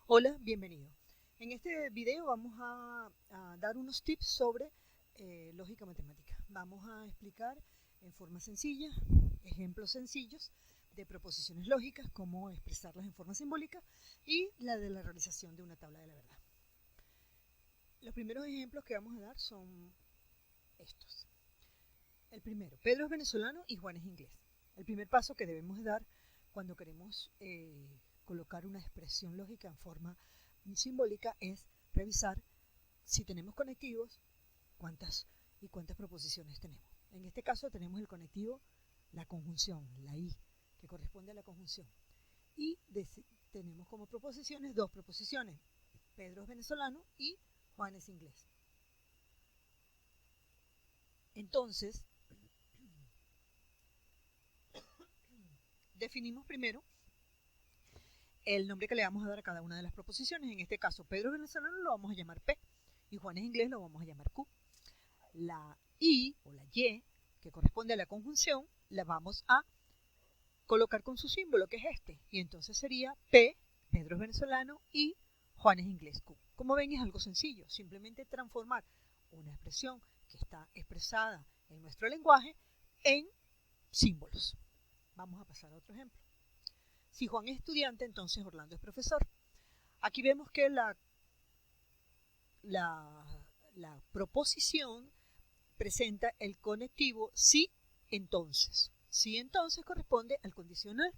Hola, bienvenido. En este video vamos a dar unos tips sobre lógica matemática. Vamos a explicar en forma sencilla, ejemplos sencillos de proposiciones lógicas, cómo expresarlas en forma simbólica y la de la realización de una tabla de la verdad. Los primeros ejemplos que vamos a dar son estos. El primero, Pedro es venezolano y Juan es inglés. El primer paso que debemos dar cuando queremos colocar una expresión lógica en forma simbólica es revisar si tenemos conectivos, cuántas proposiciones tenemos. En este caso tenemos el conectivo, la conjunción, la I, que corresponde a la conjunción. Y tenemos como proposiciones dos proposiciones, Pedro es venezolano y Juan es inglés. Entonces, definimos primero el nombre que le vamos a dar a cada una de las proposiciones. En este caso, Pedro es venezolano lo vamos a llamar P y Juan es inglés lo vamos a llamar Q. La I o la Y, que corresponde a la conjunción, la vamos a colocar con su símbolo, que es este. Y entonces sería P, Pedro es venezolano, y Juan es inglés, Q. Como ven, es algo sencillo. Simplemente transformar una expresión que está expresada en nuestro lenguaje en símbolos. Vamos a pasar a otro ejemplo. Si Juan es estudiante, entonces Orlando es profesor. Aquí vemos que la proposición presenta el conectivo sí, entonces. Sí, entonces corresponde al condicional.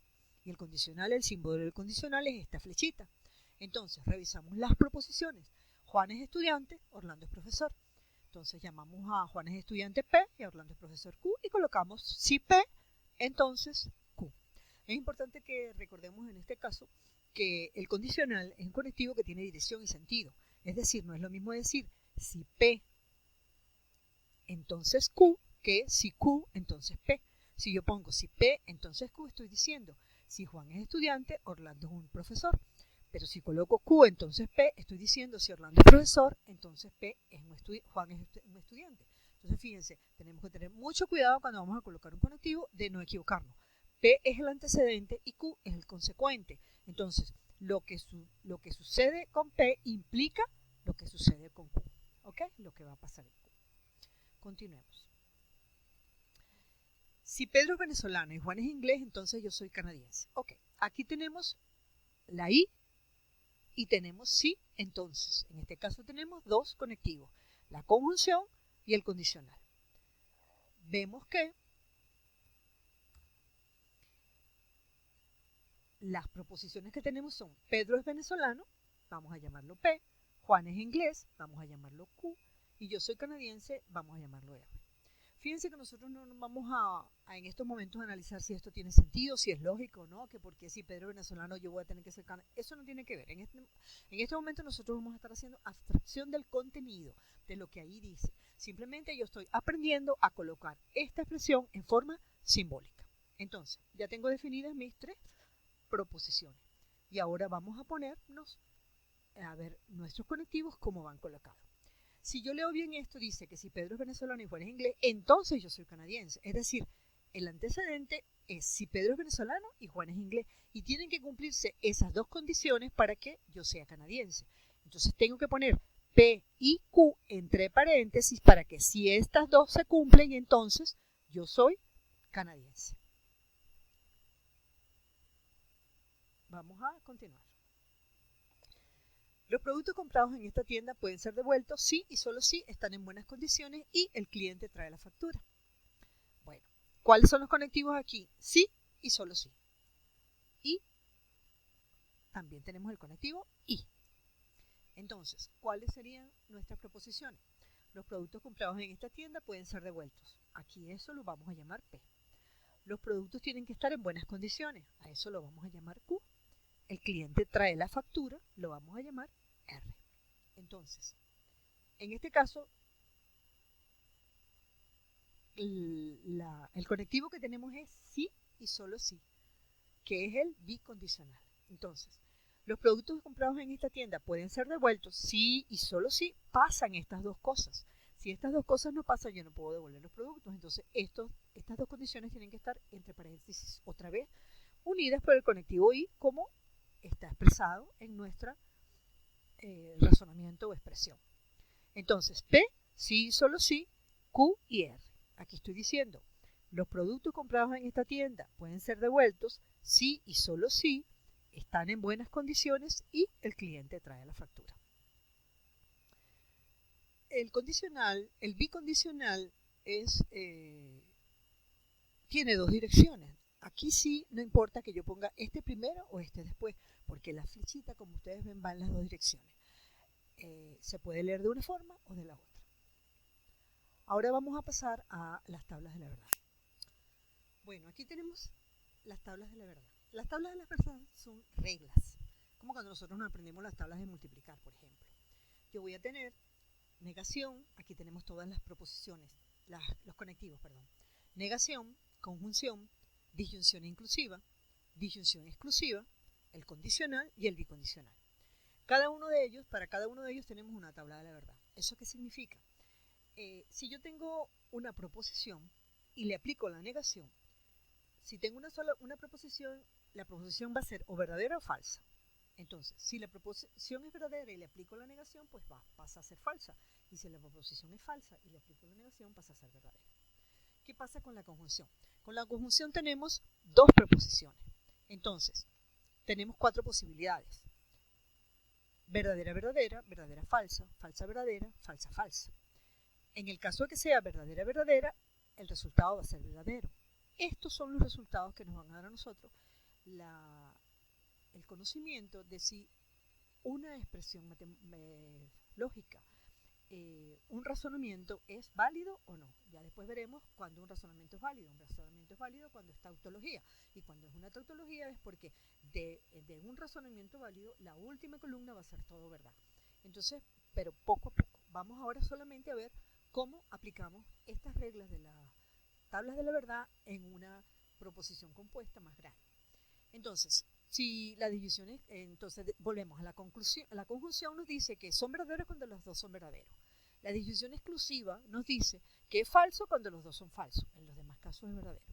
Y el condicional, el símbolo del condicional es esta flechita. Entonces, revisamos las proposiciones. Juan es estudiante, Orlando es profesor. Entonces llamamos a Juan es estudiante P y a Orlando es profesor Q y colocamos sí P, entonces Q. Es importante que recordemos en este caso que el condicional es un conectivo que tiene dirección y sentido. Es decir, no es lo mismo decir si P, entonces Q, que si Q, entonces P. Si yo pongo si P, entonces Q, estoy diciendo si Juan es estudiante, Orlando es un profesor. Pero si coloco Q, entonces P, estoy diciendo si Orlando es profesor, entonces P es Juan es un estudiante. Entonces fíjense, tenemos que tener mucho cuidado cuando vamos a colocar un conectivo de no equivocarnos. P es el antecedente y Q es el consecuente. Entonces, lo que sucede con P implica lo que sucede con Q. ¿Ok? Lo que va a pasar en Q. Continuemos. Si Pedro es venezolano y Juan es inglés, entonces yo soy canadiense. Ok, aquí tenemos la I y tenemos sí, entonces. En este caso tenemos dos conectivos, la conjunción y el condicional. Vemos que las proposiciones que tenemos son Pedro es venezolano, vamos a llamarlo P, Juan es inglés, vamos a llamarlo Q, y yo soy canadiense, vamos a llamarlo R. Fíjense que nosotros no nos vamos en estos momentos a analizar si esto tiene sentido, si es lógico o no, que porque si Pedro es venezolano yo voy a tener que ser canadiense. Eso no tiene que ver. En este momento nosotros vamos a estar haciendo abstracción del contenido, de lo que ahí dice. Simplemente yo estoy aprendiendo a colocar esta expresión en forma simbólica. Entonces, ya tengo definidas mis tres proposiciones. Y ahora vamos a ponernos a ver nuestros conectivos cómo van colocados. Si yo leo bien esto, dice que si Pedro es venezolano y Juan es inglés, entonces yo soy canadiense. Es decir, el antecedente es si Pedro es venezolano y Juan es inglés. Y tienen que cumplirse esas dos condiciones para que yo sea canadiense. Entonces tengo que poner P y Q entre paréntesis para que si estas dos se cumplen, entonces yo soy canadiense. Vamos a continuar. Los productos comprados en esta tienda pueden ser devueltos si y solo si están en buenas condiciones y el cliente trae la factura. Bueno, ¿cuáles son los conectivos aquí? Sí y solo sí. Y también tenemos el conectivo y. Entonces, ¿cuáles serían nuestras proposiciones? Los productos comprados en esta tienda pueden ser devueltos. Aquí eso lo vamos a llamar P. Los productos tienen que estar en buenas condiciones. A eso lo vamos a llamar Q. El cliente trae la factura, lo vamos a llamar R. Entonces, en este caso, el conectivo que tenemos es sí y solo sí, que es el bicondicional. Entonces, los productos comprados en esta tienda pueden ser devueltos sí y solo sí pasan estas dos cosas. Si estas dos cosas no pasan, yo no puedo devolver los productos. Entonces, estas dos condiciones tienen que estar entre paréntesis otra vez unidas por el conectivo y como está expresado en nuestra razonamiento o expresión. Entonces, P, sí y solo sí, Q y R. Aquí estoy diciendo, los productos comprados en esta tienda pueden ser devueltos si y solo si están en buenas condiciones y el cliente trae la factura. El condicional, el bicondicional tiene dos direcciones. Aquí sí no importa que yo ponga este primero o este después, porque la flechita, como ustedes ven, va en las dos direcciones. Se puede leer de una forma o de la otra. Ahora vamos a pasar a las tablas de la verdad. Bueno, aquí tenemos las tablas de la verdad. Las tablas de la verdad son reglas, como cuando nosotros nos aprendemos las tablas de multiplicar, por ejemplo. Yo voy a tener negación, aquí tenemos todas las proposiciones, los conectivos, perdón. Negación, conjunción, disyunción inclusiva, disyunción exclusiva, el condicional y el bicondicional. Para cada uno de ellos tenemos una tabla de la verdad. ¿Eso qué significa? Si yo tengo una proposición y le aplico la negación, si tengo una proposición, la proposición va a ser o verdadera o falsa. Entonces, si la proposición es verdadera y le aplico la negación, pues pasa a ser falsa. Y si la proposición es falsa y le aplico la negación, pasa a ser verdadera. ¿Qué pasa con la conjunción? Con la conjunción tenemos dos proposiciones. Entonces, tenemos cuatro posibilidades. Verdadera, verdadera, verdadera, falsa, falsa, verdadera, falsa, falsa. En el caso de que sea verdadera, verdadera, el resultado va a ser verdadero. Estos son los resultados que nos van a dar a nosotros el conocimiento de si una expresión lógica, un razonamiento es válido o no. Ya después veremos cuando un razonamiento es válido. Un razonamiento es válido cuando es tautología. Y cuando es una tautología es porque de un razonamiento válido, la última columna va a ser todo verdad. Entonces, pero poco a poco. Vamos ahora solamente a ver cómo aplicamos estas reglas de las tablas de la verdad en una proposición compuesta más grande. Entonces, si la división es, entonces volvemos a la conclusión. La conjunción nos dice que son verdaderos cuando los dos son verdaderos. La disyunción exclusiva nos dice que es falso cuando los dos son falsos. En los demás casos es verdadero.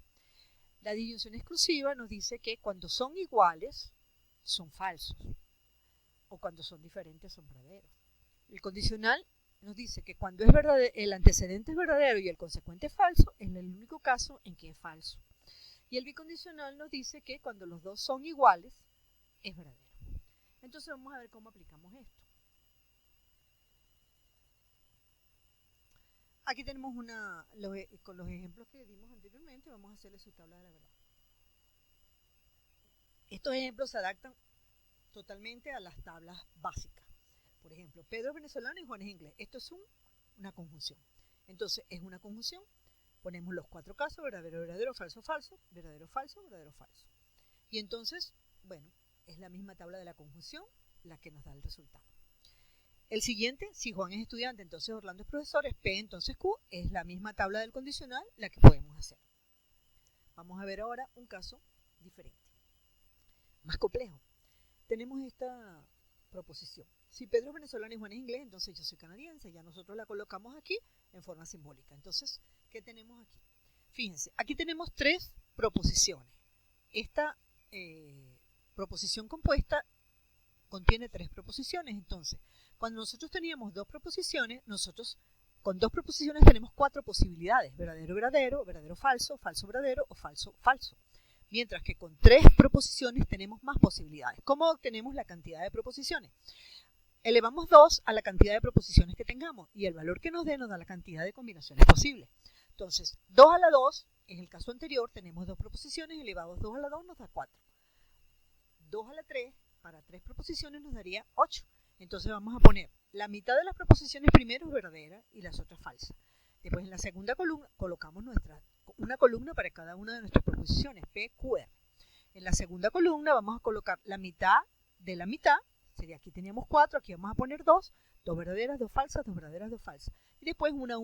La disyunción exclusiva nos dice que cuando son iguales son falsos o cuando son diferentes son verdaderos. El condicional nos dice que cuando es verdadero, el antecedente es verdadero y el consecuente es falso, es el único caso en que es falso. Y el bicondicional nos dice que cuando los dos son iguales, es verdadero. Entonces vamos a ver cómo aplicamos esto. Aquí tenemos con los ejemplos que dimos anteriormente, vamos a hacerle su tabla de la verdad. Estos ejemplos se adaptan totalmente a las tablas básicas. Por ejemplo, Pedro es venezolano y Juan es inglés. Esto es una conjunción. Entonces, es una conjunción. Ponemos los cuatro casos, verdadero, verdadero, falso, falso, verdadero, falso, verdadero, falso. Y entonces, bueno, es la misma tabla de la conjunción la que nos da el resultado. El siguiente, si Juan es estudiante, entonces Orlando es profesor, es P, entonces Q, es la misma tabla del condicional la que podemos hacer. Vamos a ver ahora un caso diferente, más complejo. Tenemos esta proposición. Si Pedro es venezolano y Juan es inglés, entonces yo soy canadiense. Ya nosotros la colocamos aquí en forma simbólica. Entonces, ¿qué tenemos aquí? Fíjense, aquí tenemos tres proposiciones. Esta proposición compuesta contiene tres proposiciones. Entonces, cuando nosotros teníamos dos proposiciones, nosotros con dos proposiciones tenemos cuatro posibilidades. Verdadero, verdadero, verdadero, falso, falso, verdadero o falso, falso. Mientras que con tres proposiciones tenemos más posibilidades. ¿Cómo obtenemos la cantidad de proposiciones? Elevamos 2 a la cantidad de proposiciones que tengamos y el valor que nos dé nos da la cantidad de combinaciones posibles. Entonces, 2 a la 2, en el caso anterior, tenemos dos proposiciones, elevados 2 a la 2 nos da 4. 2 a la 3, para tres proposiciones nos daría 8. Entonces vamos a poner la mitad de las proposiciones primero es verdadera y las otras falsas. Después en la segunda columna colocamos una columna para cada una de nuestras proposiciones, P, Q, R. En la segunda columna vamos a colocar la mitad de la mitad, sería aquí teníamos 4, aquí vamos a poner 2 verdaderas, 2 falsas, 2 verdaderas, 2 falsas. Y después una.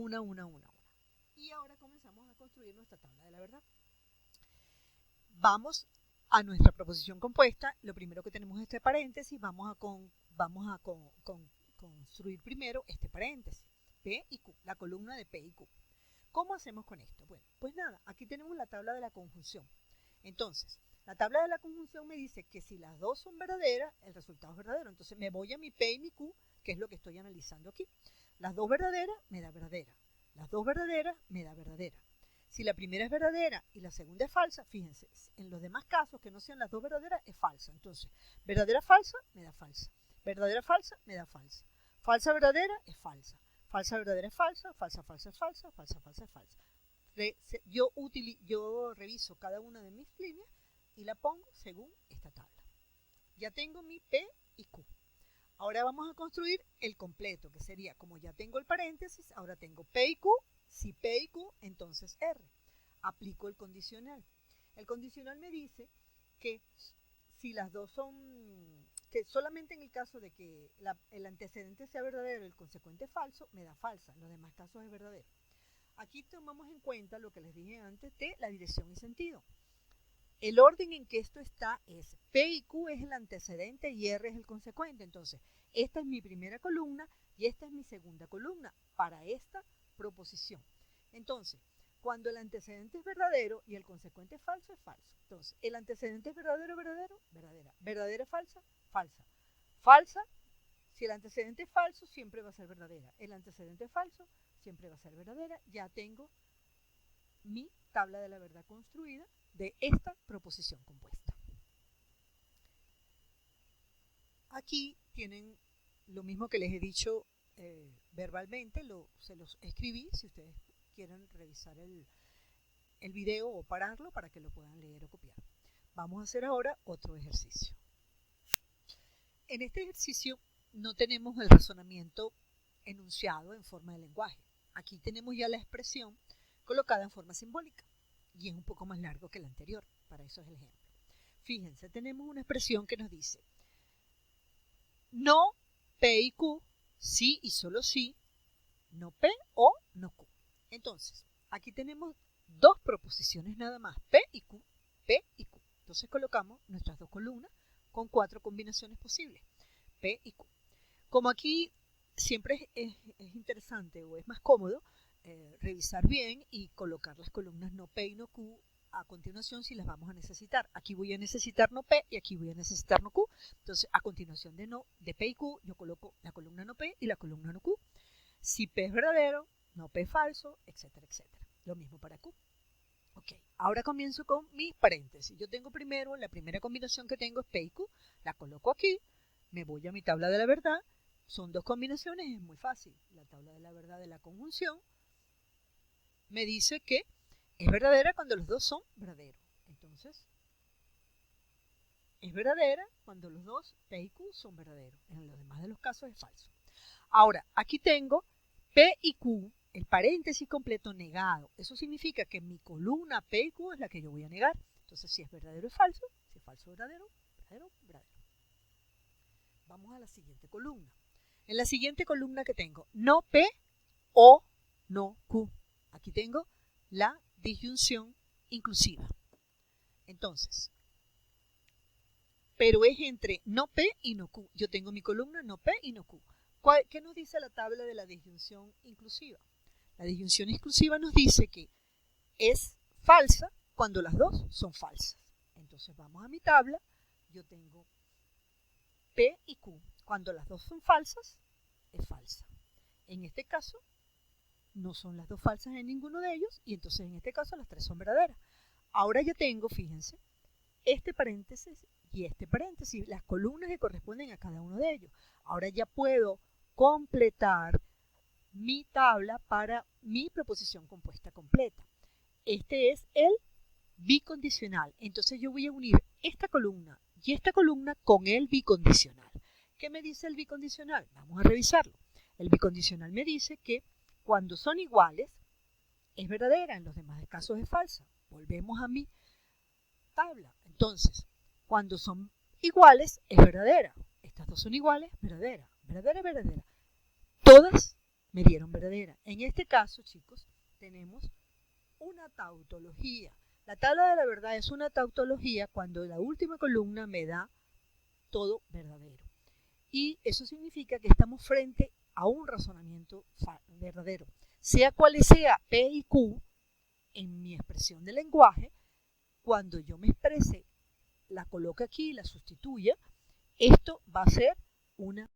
Y ahora comenzamos a construir nuestra tabla de la verdad. Vamos a nuestra proposición compuesta, lo primero que tenemos es este paréntesis, vamos a construir primero este paréntesis, P y Q, la columna de P y Q. ¿Cómo hacemos con esto? Bueno, pues nada, aquí tenemos la tabla de la conjunción. Entonces, La tabla de la conjunción me dice que si las dos son verdaderas, el resultado es verdadero. Entonces me voy a mi P y mi Q, que es lo que estoy analizando aquí. Las dos verdaderas me da verdadera. Las dos verdaderas me da verdadera. Si la primera es verdadera y la segunda es falsa, fíjense, en los demás casos que no sean las dos verdaderas es falsa. Entonces, verdadera falsa me da falsa. Verdadera falsa me da falsa. Falsa verdadera es falsa. Falsa verdadera es falsa. Falsa falsa es falsa. Falsa falsa es falsa. Yo reviso cada una de mis líneas y la pongo según esta tabla. Ya tengo mi P y Q. Ahora vamos a construir el completo, que sería, como ya tengo el paréntesis, ahora tengo P y Q. Si P y Q, entonces R. Aplico el condicional. El condicional me dice que si las dos son, que solamente en el caso de que el antecedente sea verdadero y el consecuente falso, me da falsa. En los demás casos es verdadero. Aquí tomamos en cuenta lo que les dije antes de la dirección y sentido. El orden en que esto está es P y Q es el antecedente y R es el consecuente. Entonces, esta es mi primera columna y esta es mi segunda columna para esta proposición. Entonces, cuando el antecedente es verdadero y el consecuente es falso, es falso. Entonces, el antecedente es verdadero, verdadero, verdadera. Verdadera, falsa, falsa. Falsa, si el antecedente es falso, siempre va a ser verdadera. El antecedente es falso, siempre va a ser verdadera. Ya tengo mi tabla de la verdad construida de esta proposición compuesta. Aquí tienen lo mismo que les he dicho verbalmente, se los escribí si ustedes quieren revisar el video o pararlo para que lo puedan leer o copiar. Vamos a hacer ahora otro ejercicio. En este ejercicio no tenemos el razonamiento enunciado en forma de lenguaje. Aquí tenemos ya la expresión colocada en forma simbólica y es un poco más largo que el anterior, para eso es el ejemplo. Fíjense, tenemos una expresión que nos dice no P y Q, sí y solo sí, no P o no Q. Entonces, aquí tenemos dos proposiciones nada más, P y Q, P y Q. Entonces colocamos nuestras dos columnas con 4 combinaciones posibles, P y Q. Como aquí siempre es interesante o es más cómodo revisar bien y colocar las columnas no P y no Q a continuación si las vamos a necesitar. Aquí voy a necesitar no P y aquí voy a necesitar no Q. Entonces, a continuación de P y Q, yo coloco la columna no P y la columna no Q. Si P es verdadero, no P es falso, etcétera, etcétera. Lo mismo para Q. Ok, ahora comienzo con mis paréntesis. Yo tengo primero, la primera combinación que tengo es P y Q. La coloco aquí, me voy a mi tabla de la verdad. Son dos combinaciones, es muy fácil. La tabla de la verdad de la conjunción me dice que es verdadera cuando los dos son verdaderos. Entonces, es verdadera cuando los dos P y Q son verdaderos. En los demás de los casos es falso. Ahora, aquí tengo P y Q, el paréntesis completo negado. Eso significa que mi columna P y Q es la que yo voy a negar. Entonces, si es verdadero es falso, si es falso verdadero, verdadero, verdadero. Vamos a la siguiente columna. En la siguiente columna que tengo, no P o no Q. Aquí tengo la disyunción inclusiva. Entonces, pero es entre no P y no Q. Yo tengo mi columna no P y no Q. ¿Qué nos dice la tabla de la disyunción inclusiva? La disyunción inclusiva nos dice que es falsa cuando las dos son falsas. Entonces vamos a mi tabla. Yo tengo P y Q. Cuando las dos son falsas, es falsa. En este caso, no son las dos falsas en ninguno de ellos y entonces en este caso las tres son verdaderas. Ahora ya tengo, fíjense, este paréntesis y este paréntesis, las columnas que corresponden a cada uno de ellos. Ahora ya puedo completar mi tabla para mi proposición compuesta completa. Este es el bicondicional. Entonces yo voy a unir esta columna y esta columna con el bicondicional. ¿Qué me dice el bicondicional? Vamos a revisarlo. El bicondicional me dice que cuando son iguales es verdadera, en los demás casos es falsa. Volvemos a mi tabla. Entonces, cuando son iguales es verdadera. Estas dos son iguales, verdadera, verdadera, verdadera. Todas me dieron verdadera. En este caso, chicos, tenemos una tautología. La tabla de la verdad es una tautología cuando la última columna me da todo verdadero. Y eso significa que estamos frente a un razonamiento verdadero. Sea cual sea P y Q, en mi expresión de lenguaje, cuando yo me exprese la coloque aquí y la sustituya, esto va a ser una